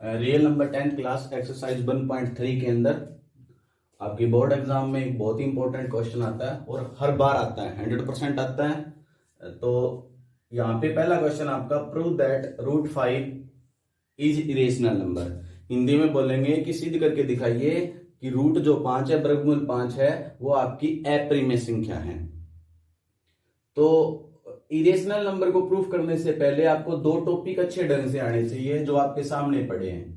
Real number 10th class exercise 1.3 के अंदर आपकी बोर्ड एग्जाम में एक बहुत ही इंपॉर्टेंट क्वेश्चन आता है और हर बार आता है, 100% आता है। तो यहाँ पे पहला क्वेश्चन आपका, prove that root 5 is irrational number. Hindi में बोलेंगे कि सिद्ध करके दिखाइए कि रूट जो 5 है, वर्गमूल 5 है, वो आपकी अप्रिमेय संख्या है। तो इरेशनल नंबर को प्रूफ करने से पहले आपको दो टॉपिक अच्छे ढंग से आने चाहिए जो आपके सामने पड़े हैं।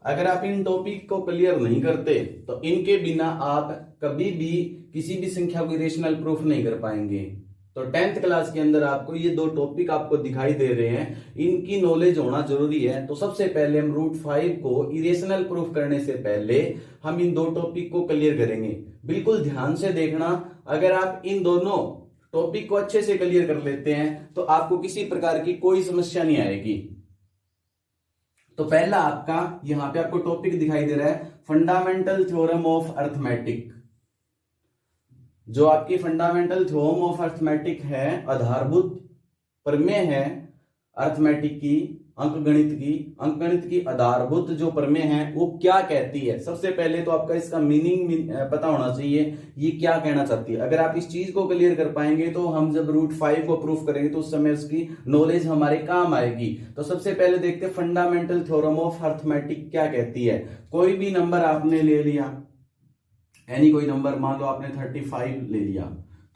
अगर आप इन टॉपिक को क्लियर नहीं करते तो इनके बिना आप कभी भी किसी भी संख्या को इरेशनल प्रूफ नहीं कर पाएंगे। तो 10th क्लास के अंदर आपको ये दो टॉपिक आपको दिखाई दे रहे हैं, इनकी नॉलेज होना जरूरी है। तो सबसे पहले हम रूट 5 को इरेशनल प्रूफ करने से पहले हम इन दो टॉपिक को क्लियर करेंगे। बिल्कुल ध्यान से देखना, अगर आप इन दोनों टॉपिक को अच्छे से क्लियर कर लेते हैं तो आपको किसी प्रकार की कोई समस्या नहीं आएगी। तो पहला आपका यहां पे आपको टॉपिक दिखाई दे रहा है, फंडामेंटल थ्योरम ऑफ अर्थमेटिक। जो आपकी फंडामेंटल थ्योरम ऑफ अर्थमेटिक है, आधारभूत प्रमेय है अर्थमेटिक की, अंकगणित की आधारभूत जो प्रमेय है वो क्या कहती है। सबसे पहले तो आपका इसका मीनिंग पता होना चाहिए, ये क्या कहना चाहती है। अगर आप इस चीज को क्लियर कर पाएंगे तो हम जब रूट 5 को प्रूफ करेंगे तो उस समय उसकी नॉलेज हमारे काम आएगी। तो सबसे पहले देखते हैं फंडामेंटल थ्योरम ऑफ अर्थमेटिक क्या कहती है। कोई भी नंबर आपने ले लिया, यानी कोई नंबर मान लो आपने 35 ले लिया,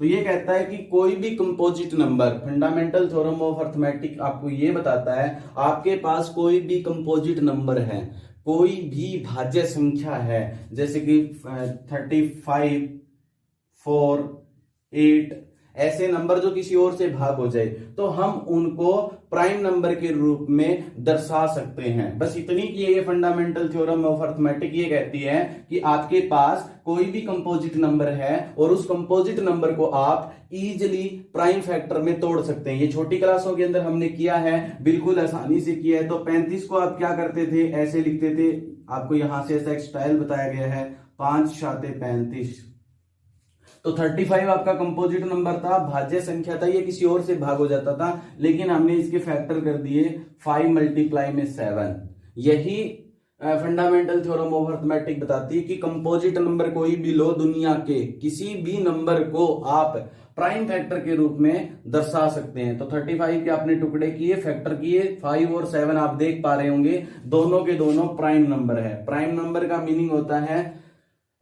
तो ये कहता है कि कोई भी composite number, fundamental theorem of arithmetic आपको ये बताता है आपके पास कोई भी कंपोजिट नंबर है, कोई भी भाज्य संख्या है, जैसे कि 35, 4, 8 ऐसे नंबर जो किसी और से भाग हो जाए तो हम उनको प्राइम नंबर के रूप में दर्शा सकते हैं। बस इतनी की ये फंडामेंटल थ्योरम ऑफ अर्थमेटिक ये कहती है कि आपके पास कोई भी कंपोजिट नंबर है और उस कंपोजिट नंबर को आप इजीली प्राइम फैक्टर में तोड़ सकते हैं। ये छोटी क्लासों के अंदर हमने किया है, बिल्कुल आसानी से किया है। तो 35 को आप क्या करते थे, ऐसे लिखते थे, आपको यहां से ऐसा एक स्टाइल बताया गया है, 5 × 35। तो 35 आपका कंपोजिट नंबर था, भाज्य संख्या था, ये किसी और से भाग हो जाता था, लेकिन हमने इसके फैक्टर कर दिए 5 × 7। यही फंडामेंटल थ्योरम ऑफ अर्थमेटिक बताती है कि कंपोजिट नंबर कोई भी लो, दुनिया के किसी भी नंबर को आप प्राइम फैक्टर के रूप में दर्शा सकते हैं। तो 35 के आपने टुकड़े किए, फैक्टर किए, 5 और 7 आप देख पा रहे होंगे, दोनों के दोनों प्राइम नंबर है। प्राइम नंबर का मीनिंग होता है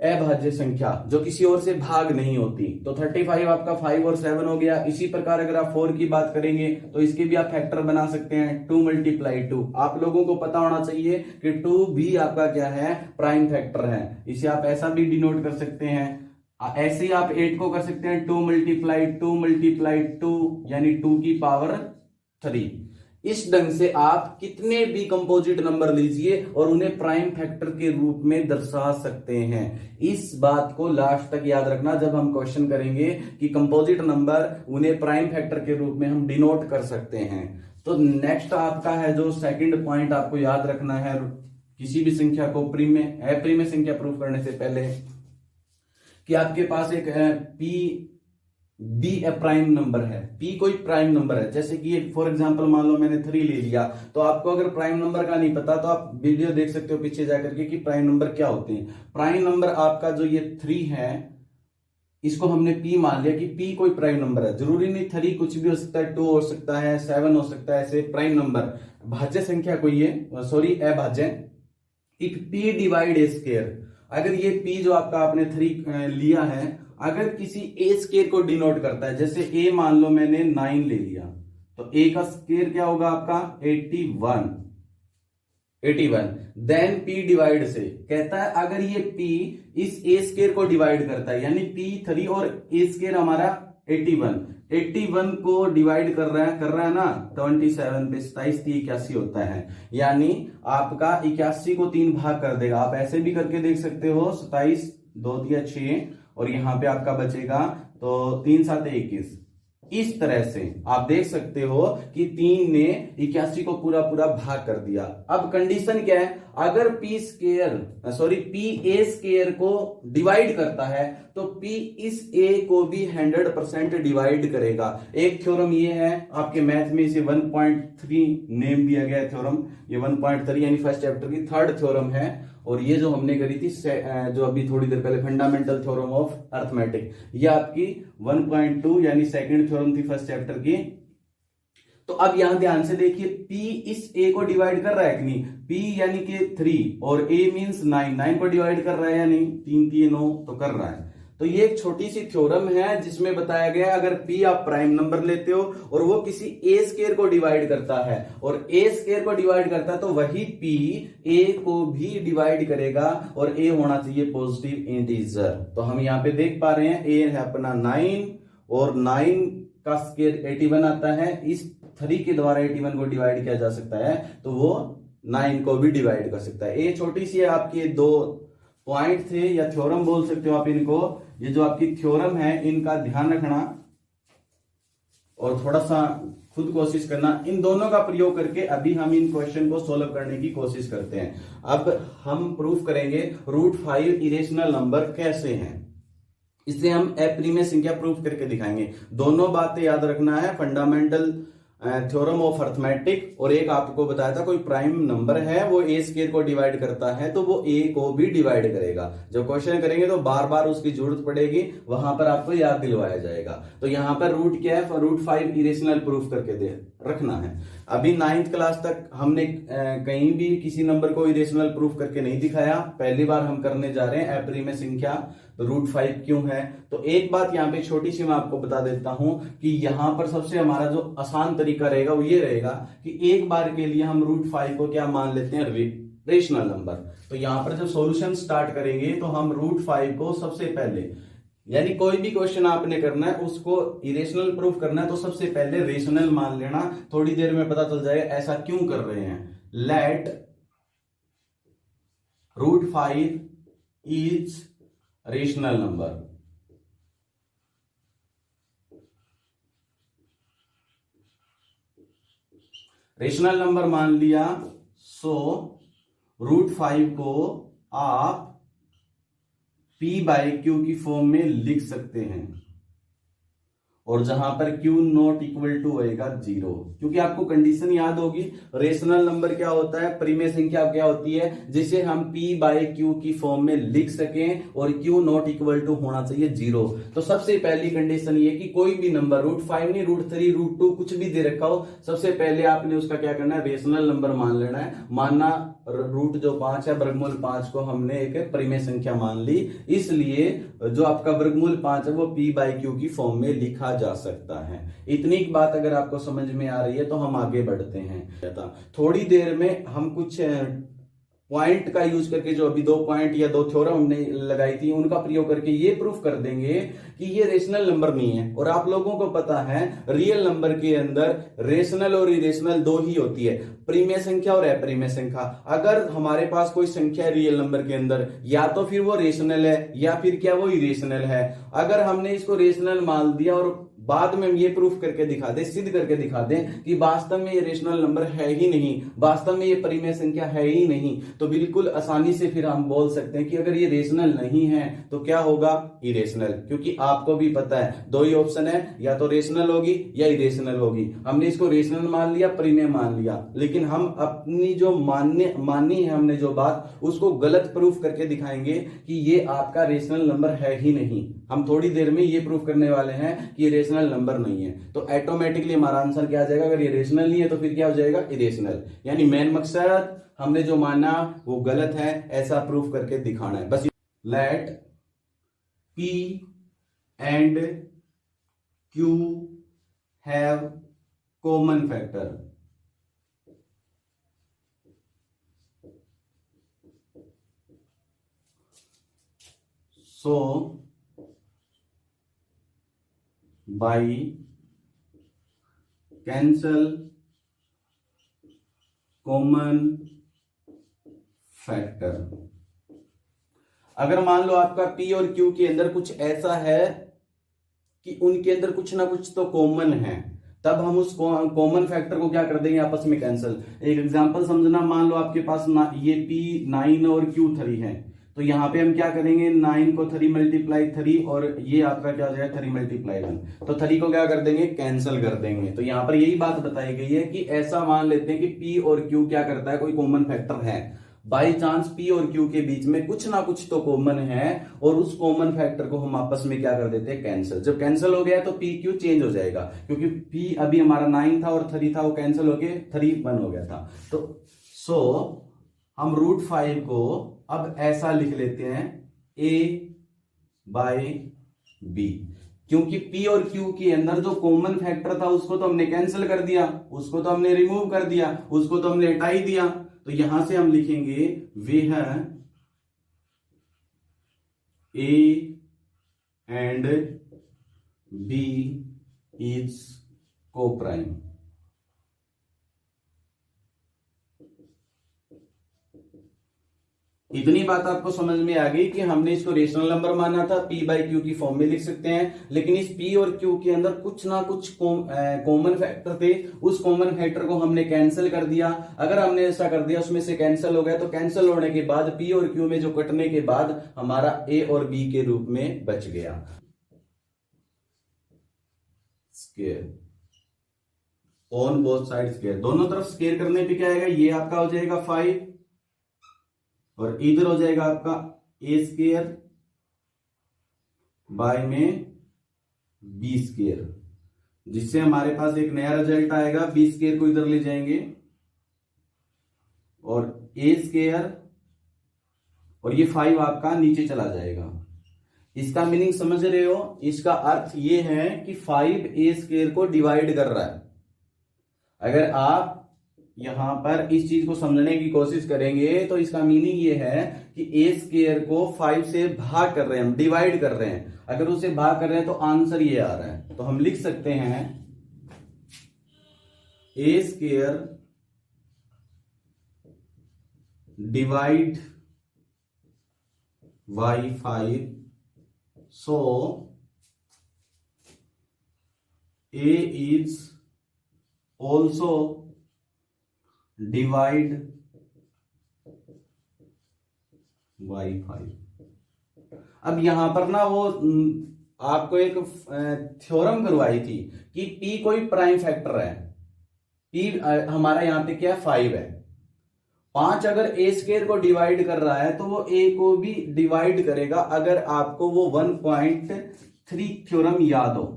अभाज्य संख्या जो किसी और से भाग नहीं होती। तो 35 आपका 5 और 7 हो गया। इसी प्रकार अगर आप 4 की बात करेंगे तो इसके भी आप फैक्टर बना सकते हैं, 2 × 2। आप लोगों को पता होना चाहिए कि 2 भी आपका क्या है, प्राइम फैक्टर है। इसे आप ऐसा भी डिनोट कर सकते हैं, ऐसे ही आप 8 को कर सकते हैं 2 × 2 यानी 2 की पावर 3। इस ढंग से आप कितने भी कंपोजिट नंबर लीजिए और उन्हें प्राइम फैक्टर के रूप में दर्शा सकते हैं। इस बात को लास्ट तक याद रखना जब हम क्वेश्चन करेंगे कि कंपोजिट नंबर उन्हें प्राइम फैक्टर के रूप में हम डिनोट कर सकते हैं। तो नेक्स्ट आपका है जो सेकंड पॉइंट आपको याद रखना है किसी भी संख्या को अप्रिमेय संख्या प्रूफ करने से पहले, कि आपके पास एक पी बी ए प्राइम नंबर है, पी कोई प्राइम नंबर है। जैसे कि फॉर एग्जांपल मान लो मैंने 3 ले लिया, तो आपको अगर प्राइम नंबर का नहीं पता तो आप वीडियो देख सकते हो पीछे जाकर के कि प्राइम नंबर क्या होते हैं। प्राइम नंबर आपका जो ये 3 है, इसको हमने पी मान लिया कि पी कोई प्राइम नंबर है। जरूरी नहीं 3 कुछ भी हो सकता है, 2 हो सकता है, 7 हो सकता है, ऐसे प्राइम नंबर। भाज्य संख्या कोई है, सॉरी अभाज्य, if P divide A square, अगर ये p जो आपका आपने 3 लिया है, अगर किसी a स्क्वायर को डिनोट करता है, जैसे a मान लो मैंने 9 ले लिया, तो a का स्क्वायर क्या होगा आपका 81। देन p डिवाइड से कहता है अगर ये p इस a स्क्वायर को डिवाइड करता है, यानी p 3 और a स्क्वायर हमारा 81 को डिवाइड कर रहा है ना 27 पे, 27 81 होता है, यानी आपका 81 को 3 भाग कर देगा। आप ऐसे भी करके देख सकते हो, 27 2 × 6 और यहाँ पे आपका बचेगा तो 3 × 7 = 21। इस तरह से आप देख सकते हो कि 3 ने 81 को पूरा पूरा भाग कर दिया। अब कंडीशन क्या है, अगर पी ए स्क्वायर को डिवाइड करता है तो पी इस ए को भी 100% डिवाइड करेगा। एक थ्योरम ये है, आपके मैथ में इसे 1.3 नेम दिया गया है थ्योरम, ये 1.3 यानी फर्स्ट चैप्टर की थर्ड थ्योरम है। और ये जो हमने करी थी जो अभी थोड़ी देर पहले फंडामेंटल थ्योरम ऑफ अर्थमेटिक, ये आपकी 1.2 यानी सेकंड थ्योरम थी फर्स्ट चैप्टर की। तो अब यहां ध्यान से देखिए, P इस A को डिवाइड कर रहा है कि नहीं, P यानी कि 3 और A मींस 9 को डिवाइड कर रहा है या नहीं, 3 3 9 तो कर रहा है। तो ये एक छोटी सी थ्योरम है जिसमें बताया गया है अगर P आप प्राइम नंबर लेते हो और वो किसी A स्क्वायर को डिवाइड करता है और A स्क्वायर को डिवाइड करता है तो वही P A को भी डिवाइड करेगा और A होना चाहिए पॉजिटिव इंटीजर। तो हम यहाँ पे देख पा रहे हैं A है अपना 9 और 9 का स्क्वायर 81 आता है, इस 3 के द्वारा 81 को डिवाइड किया जा सकता है तो वो 9 को भी डिवाइड कर सकता है। ये छोटी सी आपकी 2 पॉइंट थे या थ्योरम बोल सकते हो आप इनको। ये जो आपकी थ्योरम है इनका ध्यान रखना और थोड़ा सा खुद कोशिश करना। इन दोनों का प्रयोग करके अभी हम इन क्वेश्चन को सोल्व करने की कोशिश करते हैं। अब हम प्रूफ करेंगे √5 इरेशनल नंबर कैसे हैं, इससे हम अपरिमेय संख्या प्रूफ करके दिखाएंगे। दोनों बातें याद रखना है, फंडामेंटल थ्योरम ऑफ अर्थमेटिक और एक आपको बताया था कोई प्राइम नंबर है वो ए स्क्वायर को डिवाइड करता है तो वो ए को भी डिवाइड करेगा। जब क्वेश्चन करेंगे तो बार बार उसकी जरूरत पड़ेगी, वहां पर आपको याद दिलवाया जाएगा। तो यहां पर रूट क्या है, √5 इरेशनल प्रूफ करके दे रखना है। अभी 9th क्लास तक हमने कहीं भी किसी नंबर को इरेशनल प्रूफ करके नहीं दिखाया, पहली बार हम करने जा रहे हैं अपरिमेय संख्या। तो √5 क्यों है, तो एक बात यहाँ पे छोटी सी मैं आपको बता देता हूं कि यहां पर सबसे हमारा जो आसान तरीका रहेगा वो ये रहेगा कि एक बार के लिए हम √5 को क्या मान लेते हैं, रेशनल नंबर। तो यहां पर जब सॉल्यूशन स्टार्ट करेंगे तो हम √5 को सबसे पहले, यानी कोई भी क्वेश्चन आपने करना है उसको इरेशनल प्रूफ करना है तो सबसे पहले रेशनल मान लेना। थोड़ी देर में पता चल जाएगा ऐसा क्यों कर रहे हैं। Let √5 is rational number. Rational number मान लिया, सो √5 को आप P/Q की फॉर्म में लिख सकते हैं और जहां पर Q नॉट इक्वल टू होएगा 0, क्योंकि आपको कंडीशन याद होगी रेशनल नंबर क्या होता है, परिमेय संख्या क्या होती है जिसे हम P/Q की फॉर्म में लिख सकें और Q नॉट इक्वल टू होना चाहिए 0। तो सबसे पहली कंडीशन ये कि कोई भी नंबर √5 नहीं, √3 √2 कुछ भी दे रखा हो, सबसे पहले आपने उसका क्या करना है, रेशनल नंबर मान लेना है। मानना रूट जो 5 है, वर्गमूल 5 को हमने एक परिमेय संख्या मान ली, इसलिए जो आपका वर्गमूल 5 है वो P/Q की फॉर्म में लिखा जा सकता है। इतनी बात अगर आपको समझ में आ रही है तो हम आगे बढ़ते हैं। थोड़ी देर में हम कुछ पॉइंट का यूज करके, जो अभी 2 पॉइंट या 2 थ्योरम हमने लगाई थी उनका प्रयोग करके ये प्रूफ कर देंगे कि ये रेशनल नंबर नहीं है। और आप लोगों को पता है रियल नंबर के अंदर रेशनल और इरेशनल 2 ही होती है, परिमेय संख्या और अपरिमेय संख्या। अगर हमारे पास कोई संख्या है रियल नंबर के अंदर, या तो फिर वो रेशनल है या फिर क्या वो इरेशनल है। अगर हमने इसको रेशनल मान दिया और बाद में हम ये प्रूफ करके दिखा दे, सिद्ध करके दिखा दें कि वास्तव में ये रेशनल नंबर है ही नहीं, वास्तव में ये परिमेय संख्या है ही नहीं, तो बिल्कुल आसानी से फिर हम बोल सकते हैं कि अगर ये रेशनल नहीं है तो क्या होगा, इरेशनल। क्योंकि आपको भी पता है 2 ही ऑप्शन है, या तो रेशनल होगी या इरेशनल होगी। हमने इसको रेशनल मान लिया, परिमेय मान लिया, लेकिन हम अपनी जो मानी है हमने जो बात, उसको गलत प्रूफ करके दिखाएंगे कि ये आपका रेशनल नंबर है ही नहीं। हम थोड़ी देर में ये प्रूफ करने वाले हैं कि ये रेशनल नंबर नहीं है। तो ऑटोमेटिकली हमारा आंसर क्या आ जाएगा, अगर ये रेशनल नहीं है तो फिर क्या हो जाएगा, इरेशनल। यानी मेन मकसद हमने जो माना वो गलत है, ऐसा प्रूफ करके दिखाना है बस। Let P and Q have common factor. So by cancel common factor। अगर मान लो आपका P और Q के अंदर कुछ ऐसा है कि उनके अंदर कुछ ना कुछ तो कॉमन है, तब हम उस कॉमन फैक्टर को क्या कर देंगे, आपस में कैंसिल। एक एग्जांपल समझना, मान लो आपके पास ये P9 और Q3 है, तो यहाँ पे हम क्या करेंगे, 9 को 3 मल्टीप्लाई 3 और ये आपका क्या हो जाएगा 3 मल्टीप्लाई 1, तो 3 को क्या कर देंगे, कैंसिल कर देंगे। तो यहाँ पर यही बात बताई गई है कि ऐसा मान लेते हैं कि P और Q क्या करता है, कोई कॉमन फैक्टर है। बाई चांस P और Q के बीच में कुछ ना कुछ तो कॉमन है, और उस कॉमन फैक्टर को हम आपस में क्या कर देते हैं, कैंसिल। जब कैंसिल हो गया तो P Q चेंज हो जाएगा, क्योंकि P अभी हमारा 9 था और 3 था, वो कैंसिल हो गया, 3 1 हो गया था। तो हम √5 को अब ऐसा लिख लेते हैं A बाई B, क्योंकि P और Q के अंदर जो कॉमन फैक्टर था उसको तो हमने कैंसिल कर दिया, उसको तो हमने रिमूव कर दिया, उसको तो हमने हटा ही दिया। तो यहां से हम लिखेंगे वह A and B is coprime. इतनी बात आपको समझ में आ गई कि हमने इसको रेशनल नंबर माना था, P बाई Q की फॉर्म में लिख सकते हैं, लेकिन इस P और Q के अंदर कुछ ना कुछ कॉमन फैक्टर थे, उस कॉमन फैक्टर को हमने कैंसिल कर दिया। अगर हमने ऐसा कर दिया, उसमें से कैंसिल हो गया, तो कैंसिल होने के बाद P और Q में जो कटने के बाद हमारा A और B के रूप में बच गया। Square on both side, square दोनों तरफ स्क्वायर करने पे क्या आएगा, ये आपका हो जाएगा 5 और इधर हो जाएगा आपका A स्क्वायर बाय में B स्क्वायर, जिससे हमारे पास एक नया रिजल्ट आएगा। B स्क्वायर को इधर ले जाएंगे और A स्क्वायर, और ये 5 आपका नीचे चला जाएगा। इसका मीनिंग समझ रहे हो, इसका अर्थ ये है कि 5 A स्क्वायर को डिवाइड कर रहा है। अगर आप यहां पर इस चीज को समझने की कोशिश करेंगे तो इसका मीनिंग ये है कि A स्क्वायर को 5 से भाग कर रहे हैं, हम डिवाइड कर रहे हैं। अगर उसे भाग कर रहे हैं तो आंसर ये आ रहा है, तो हम लिख सकते हैं A square divide by 5, so A is also divide by 5। अब यहां पर ना वो आपको एक थ्योरम करवाई थी कि P कोई प्राइम फैक्टर है। P हमारा यहां पे क्या है, 5 है। 5 अगर A स्क्वायर को डिवाइड कर रहा है तो वो A को भी डिवाइड करेगा, अगर आपको वो 1.3 थ्योरम याद हो।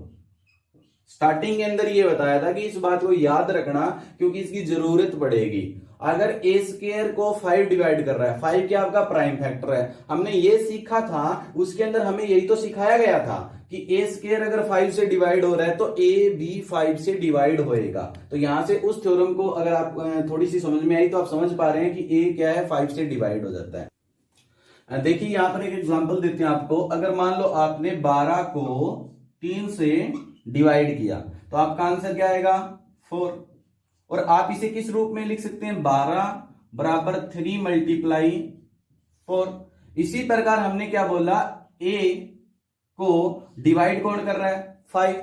स्टार्टिंग के अंदर ये बताया था कि इस बात को याद रखना, क्योंकि इसकी जरूरत पड़ेगी। अगर A स्क्वायर को 5 डिवाइड कर रहा है, 5 क्या आपका प्राइम फैक्टर है, हमने ये सीखा था, उसके अंदर हमें यही तो सिखाया गया था कि A स्क्वायर अगर 5 से डिवाइड हो रहा है तो A भी 5 से डिवाइड होएगा। तो यहां से उस थ्योरम को अगर आप थोड़ी सी समझ में आई तो आप समझ पा रहे हैं कि A क्या है, 5 से डिवाइड हो जाता है। देखिए यहां पर एक एग्जांपल देते हैं आपको। अगर मान लो आपने 12 को 3 से डिवाइड किया तो आपका आंसर क्या आएगा, 4। और आप इसे किस रूप में लिख सकते हैं, 12 बराबर 3 मल्टीप्लाई 4। इसी प्रकार हमने क्या बोला, A को डिवाइड कौन कर रहा है, 5।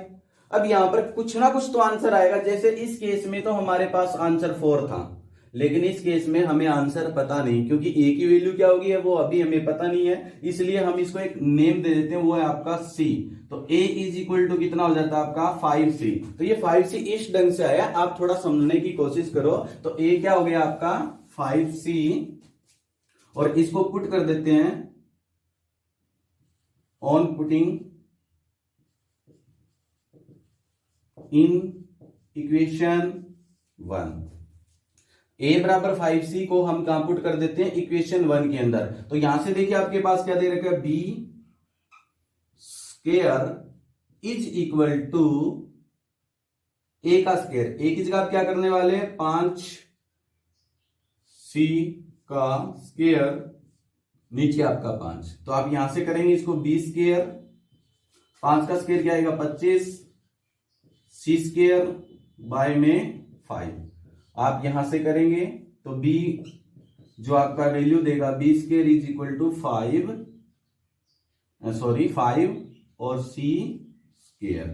अब यहां पर कुछ ना कुछ तो आंसर आएगा। जैसे इस केस में तो हमारे पास आंसर 4 था, लेकिन इस केस में हमें आंसर पता नहीं, क्योंकि A की वैल्यू क्या होगी वो अभी हमें पता नहीं है, इसलिए हम इसको एक नेम दे देते हैं, वो है आपका C। तो A इज इक्वल टू कितना हो जाता है आपका 5C। तो ये 5C इस ढंग से आया, आप थोड़ा समझने की कोशिश करो। तो A क्या हो गया आपका 5C, और इसको पुट कर देते हैं on putting in equation 1। A बराबर 5C को हम कहां पुट कर देते हैं, इक्वेशन 1 के अंदर। तो यहां से देखिए आपके पास क्या दे रखा है, B square is equal to A का स्क्वायर। A की जगह आप क्या करने वाले हैं, 5C का स्क्वायर, नीचे आपका 5। तो आप यहां से करेंगे इसको B स्क्वायर, 5 का स्क्वायर क्या आएगा 25, C स्क्वायर बाय में 5। आप यहां से करेंगे तो B जो आपका वैल्यू देगा, B square is equal to 5 और C स्क्वायर।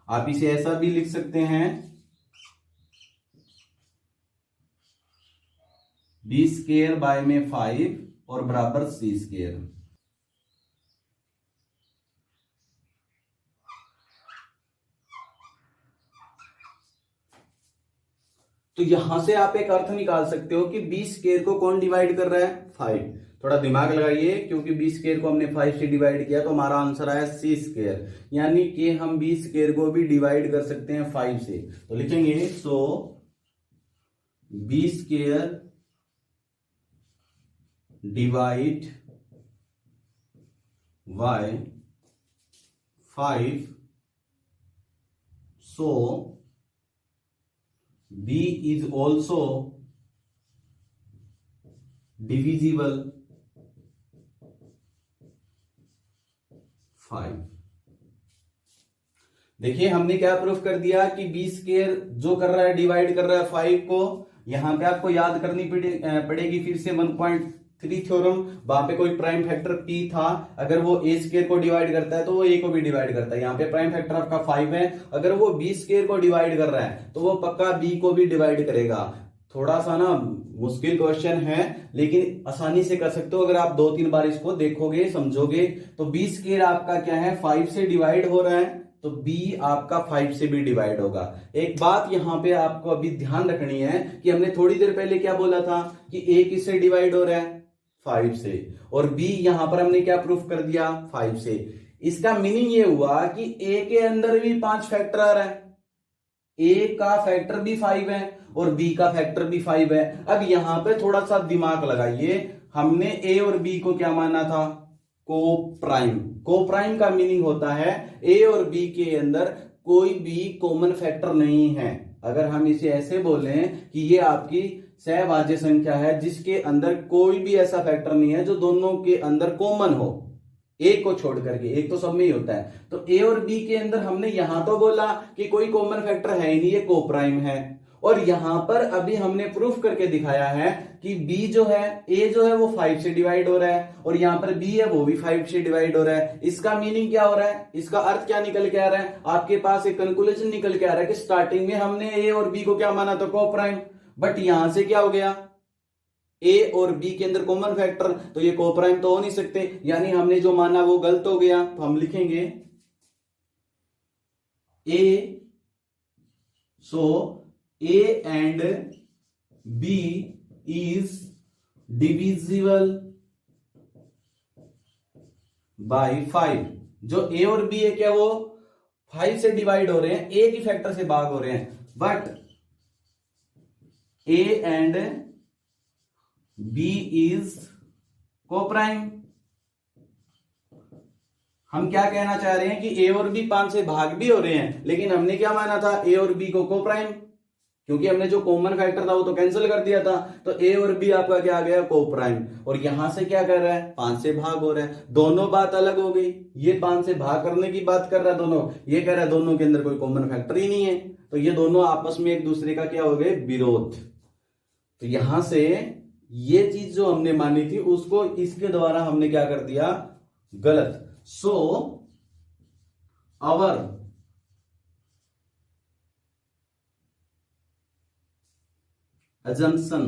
आप इसे ऐसा भी लिख सकते हैं, बी स्क्वायर बाय में 5 और बराबर सी स्क्वायर। तो यहां से आप एक अर्थ निकाल सकते हो कि बी स्क्वायर को कौन डिवाइड कर रहा है, 5। थोड़ा दिमाग लगाइए, क्योंकि बी स्क्वायर को हमने 5 से डिवाइड किया तो हमारा आंसर आया सी स्क्वायर, यानी कि हम बी स्क्वायर को भी डिवाइड कर सकते हैं 5 से। तो लिखेंगे so b square divide by 5, so b is also divisible 5। देखिए हमने क्या प्रूफ कर दिया कि बी स्क्वायर जो कर रहा है डिवाइड कर रहा है 5 को। यहां पे आपको याद करनी पड़ेगी फिर से 1.3 थ्योरम। वहां पे कोई प्राइम फैक्टर p था, अगर वो a स्क्वायर को डिवाइड करता है तो वो a को भी डिवाइड करता है। यहाँ पे प्राइम फैक्टर आपका 5 है, अगर वो b स्क्वायर को डिवाइड कर रहा है तो वो पक्का b को भी डिवाइड करेगा। थोड़ा सा ना मुश्किल क्वेश्चन है, लेकिन आसानी से कर सकते हो अगर आप 2-3 बार इसको देखोगे समझोगे। तो b स्क्वायर आपका क्या है, 5 से डिवाइड हो रहा है, तो b आपका 5 से भी डिवाइड होगा। एक बात यहां पे आपको अभी ध्यान रखनी है कि हमने थोड़ी देर पहले क्या बोला था कि a किससे डिवाइड हो रहा है, 5 से, और b यहां पर हमने क्या प्रूफ कर दिया, 5 से। इसका मीनिंग ये हुआ कि a के अंदर भी 5 फैक्टर आ रहा है, a का फैक्टर भी 5 है और b का फैक्टर भी 5 है। अब यहां पे थोड़ा सा दिमाग लगाइए, हमने a और b को क्या माना था, को प्राइम। को प्राइम का मीनिंग होता है a और b के अंदर कोई भी कॉमन फैक्टर नहीं है। अगर हम इसे ऐसे बोलें कि ये आपकी सहभाज्य संख्या है जिसके अंदर कोई भी ऐसा फैक्टर नहीं है जो दोनों के अंदर कॉमन हो, ए को छोड़ करके, एक तो सब में ही होता है। तो ए और बी के अंदर हमने यहां तो बोला कि कोई कॉमन फैक्टर है ही नहीं, ये को प्राइम है। और यहां पर अभी हमने प्रूफ करके दिखाया है कि बी जो है, ए जो है वो 5 से डिवाइड हो रहा है और यहां पर बी है वो भी 5 से डिवाइड हो रहा है। इसका मीनिंग क्या हो रहा है, इसका अर्थ क्या निकल के आ रहा है, आपके पास एक कंक्लूजन निकल के आ रहा है कि स्टार्टिंग में हमने ए और बी को क्या माना था, को प्राइम, बट यहां से क्या हो गया, ए और बी के अंदर कॉमन फैक्टर, तो ये को प्राइम तो हो नहीं सकते, यानी हमने जो माना वो गलत हो गया। तो हम लिखेंगे ए, सो A and B is divisible by 5। जो A और B है क्या वो 5 से डिवाइड हो रहे हैं, A की फैक्टर से भाग हो रहे हैं, but A and B is को प्राइम। हम क्या कहना चाह रहे हैं कि A और B 5 से भाग भी हो रहे हैं, लेकिन हमने क्या माना था, A और B को प्राइम, क्योंकि हमने जो कॉमन फैक्टर था वो तो कैंसिल कर दिया था। तो A और B आपका क्या आ गया, को प्राइम। और यहां से क्या कर रहा है, 5 से भाग हो रहा है, दोनों बात अलग हो गई। ये 5 से भाग करने की बात कर रहा है दोनों, ये कह रहा है दोनों के अंदर कोई कॉमन फैक्टर ही नहीं है, तो ये दोनों आपस में एक दूसरे का क्या हो गए, विरोध। तो यहां से ये चीज जो हमने मानी थी उसको इसके द्वारा हमने क्या कर दिया, गलत। So our assumption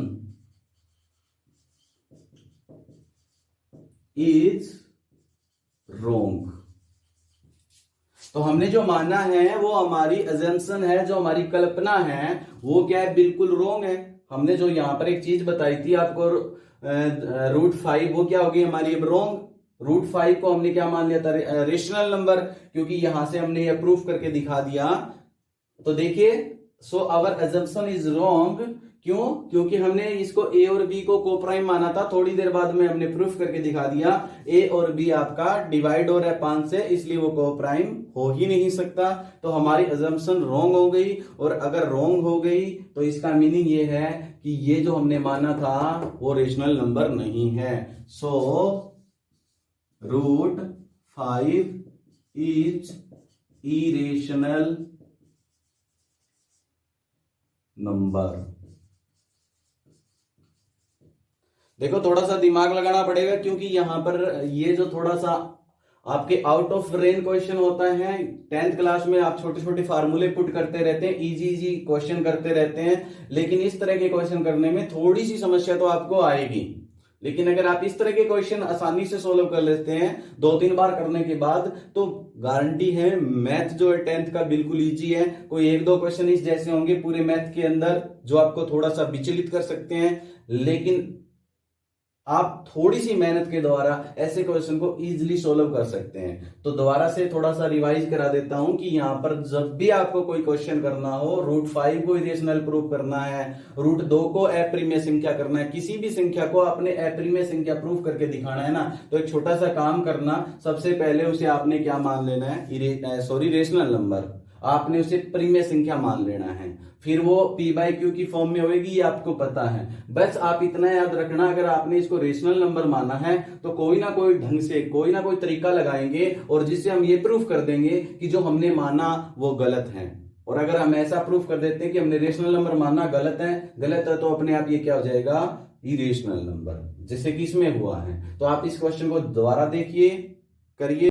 is wrong। तो हमने जो माना है वो हमारी assumption है, जो हमारी कल्पना है वो क्या है, बिल्कुल रॉन्ग है। हमने जो यहां पर एक चीज बताई थी आपको √5, वो क्या होगी हमारी अब रॉन्ग। √5 को हमने क्या मान लिया था, रेशनल नंबर, क्योंकि यहां से हमने ये प्रूफ करके दिखा दिया। तो देखिए, so our assumption is wrong, क्यों, क्योंकि हमने इसको ए और बी को को प्राइम माना था। थोड़ी देर बाद में हमने प्रूफ करके दिखा दिया ए और बी आपका डिवाइड हो रहा है 5 से, इसलिए वो को प्राइम हो ही नहीं सकता। तो हमारी अजम्पशन रॉन्ग हो गई, और अगर रॉन्ग हो गई तो इसका मीनिंग ये है कि ये जो हमने माना था वो रेशनल नंबर नहीं है। सो √5 इज इरेशनल नंबर। देखो थोड़ा सा दिमाग लगाना पड़ेगा, क्योंकि यहां पर ये जो थोड़ा सा आपके आउट ऑफ रेंज क्वेश्चन होता है। 10th क्लास में आप छोटे छोटे फार्मूले पुट करते रहते हैं, इजी इजी क्वेश्चन करते रहते हैं, लेकिन इस तरह के क्वेश्चन करने में थोड़ी सी समस्या तो आपको आएगी। लेकिन अगर आप इस तरह के क्वेश्चन आसानी से सोल्व कर लेते हैं 2-3 बार करने के बाद, तो गारंटी है मैथ जो है 10th का बिल्कुल इजी है। कोई 1-2 क्वेश्चन इस जैसे होंगे पूरे मैथ के अंदर जो आपको थोड़ा सा विचलित कर सकते हैं, लेकिन आप थोड़ी सी मेहनत के द्वारा ऐसे क्वेश्चन को इजीली सोल्व कर सकते हैं। तो दोबारा से थोड़ा सा रिवाइज करा देता हूं कि यहां पर जब भी आपको कोई क्वेश्चन करना हो, √5 को इरेशनल प्रूफ करना है, √2 को अप्रिमेय संख्या करना है, किसी भी संख्या को आपने अप्रिमेय संख्या प्रूफ करके दिखाना है ना, तो एक छोटा सा काम करना। सबसे पहले उसे आपने क्या मान लेना है, रेशनल नंबर, आपने उसे परिमेय संख्या मान लेना है। फिर वो p/q की फॉर्म में होगी, ये आपको पता है। बस आप इतना याद रखना, अगर आपने इसको रेशनल नंबर माना है तो कोई ना कोई ढंग से कोई ना कोई तरीका लगाएंगे और जिससे हम ये प्रूफ कर देंगे कि जो हमने माना वो गलत है। और अगर हम ऐसा प्रूफ कर देते हैं कि हमने रेशनल नंबर माना गलत है तो अपने आप ये क्या हो जाएगा, इरेशनल नंबर, जैसे कि इसमें हुआ है। तो आप इस क्वेश्चन को दोबारा देखिए, करिए।